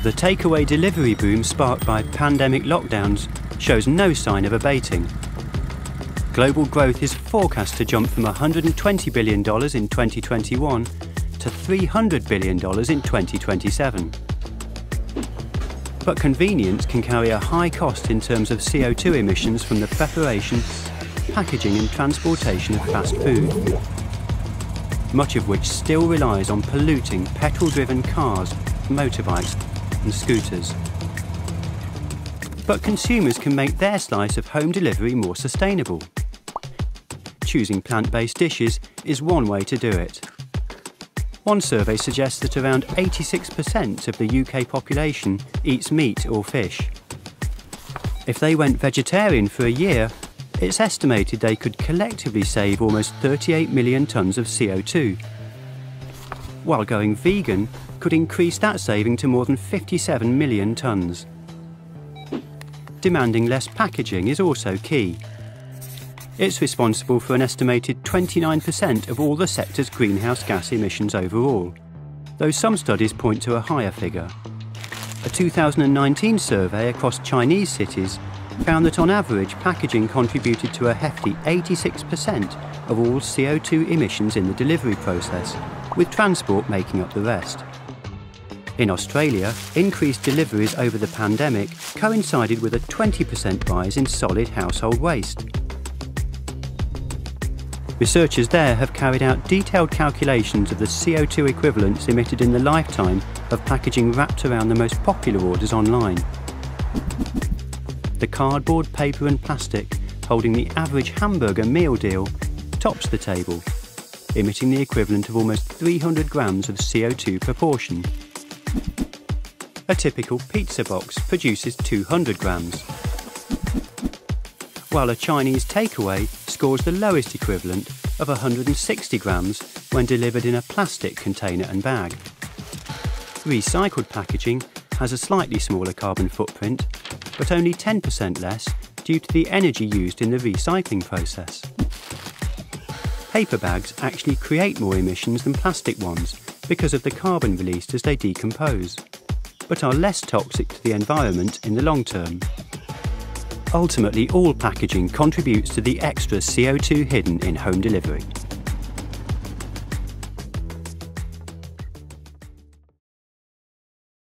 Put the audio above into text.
The takeaway delivery boom sparked by pandemic lockdowns shows no sign of abating. Global growth is forecast to jump from $120 billion in 2021 to $300 billion in 2027. But convenience can carry a high cost in terms of CO2 emissions from the preparation, packaging and transportation of fast food, much of which still relies on polluting petrol-driven cars, motorbikes and scooters. But consumers can make their slice of home delivery more sustainable. Choosing plant-based dishes is one way to do it. One survey suggests that around 86% of the UK population eats meat or fish. If they went vegetarian for a year, it's estimated they could collectively save almost 38 million tonnes of CO2, while going vegan could increase that saving to more than 57 million tonnes. Demanding less packaging is also key. It's responsible for an estimated 29% of all the sector's greenhouse gas emissions overall, though some studies point to a higher figure. A 2019 survey across Chinese cities found that on average packaging contributed to a hefty 86% of all CO2 emissions in the delivery process, with transport making up the rest. In Australia, increased deliveries over the pandemic coincided with a 20% rise in solid household waste. Researchers there have carried out detailed calculations of the CO2 equivalents emitted in the lifetime of packaging wrapped around the most popular orders online. The cardboard, paper and plastic holding the average hamburger meal deal tops the table, emitting the equivalent of almost 300 grams of CO2 per portion. A typical pizza box produces 200 grams, while a Chinese takeaway scores the lowest equivalent of 160 grams when delivered in a plastic container and bag. Recycled packaging has a slightly smaller carbon footprint, but only 10% less due to the energy used in the recycling process. Paper bags actually create more emissions than plastic ones because of the carbon released as they decompose, but are less toxic to the environment in the long term. Ultimately, all packaging contributes to the extra CO2 hidden in home delivery.